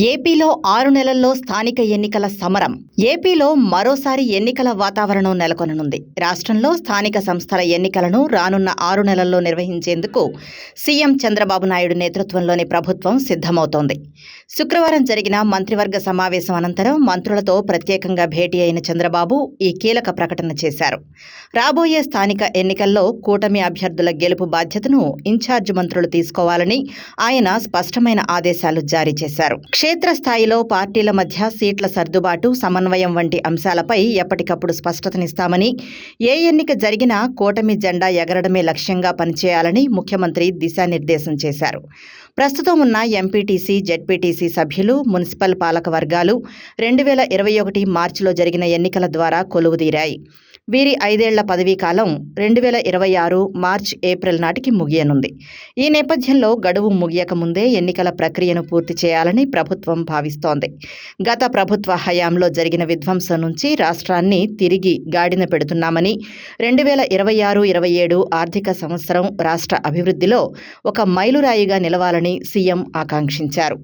ఏపీలో 6 నెలల్లో స్థానిక ఎన్నికల సమరం. ఏపీలో మరోసారి ఎన్నికల వాతావరణం నెలకొననుంది. రాష్ట్రంలో స్థానిక సంస్థల ఎన్నికలను రానున్న 6 నెలల్లో నిర్వహించేందుకు సీఎం చంద్రబాబు నాయుడు నేతృత్వంలోని ప్రభుత్వం సిద్ధమవుతోంది. శుక్రవారం జరిగిన మంత్రివర్గ సమావేశం అనంతరం మంత్రులతో ప్రత్యేకంగా భేటీ అయిన చంద్రబాబు ఈ కీలక ప్రకటన చేశారు. రాబోయే స్థానిక ఎన్నికల్లో కూటమి అభ్యర్థుల గెలుపు బాధ్యతను ఇన్ఛార్జ్ మంత్రులు తీసుకోవాలని ఆయన స్పష్టమైన ఆదేశాలు జారీ చేశారు. క్షేత్రస్థాయిలో పార్టీల మధ్య సీట్ల సర్దుబాటు, సమన్వయం వంటి అంశాలపై ఎప్పటికప్పుడు స్పష్టతనిస్తామని, ఏ ఎన్నిక జరిగినా కూటమి జెండా ఎగరడమే లక్ష్యంగా పనిచేయాలని ముఖ్యమంత్రి దిశానిర్దేశం చేశారు. ప్రస్తుతం ఉన్న ఎంపీటీసీ, జెడ్పీటీసీ సభ్యులు, మున్సిపల్ పాలక వర్గాలు 2021 మార్చిలో జరిగిన ఎన్నికల ద్వారా కొలువుదీరాయి. వీరి 5 ఏళ్ల పదవీ కాలం 2026 మార్చి, ఏప్రిల్ నాటికి ముగియనుంది. ఈ నేపథ్యంలో గడువు ముగియక ముందే ఎన్నికల ప్రక్రియను పూర్తి చేయాలని ప్రభుత్వం భావిస్తోంది. గత ప్రభుత్వ హయాంలో జరిగిన విధ్వంసం నుంచి రాష్ట్రాన్ని తిరిగి గాడిన పెడుతున్నామని, 2026-27 ఆర్థిక సంవత్సరం రాష్ట్ర అభివృద్ధిలో ఒక మైలురాయిగా నిలవాలని సీఎం ఆకాంక్షించారు.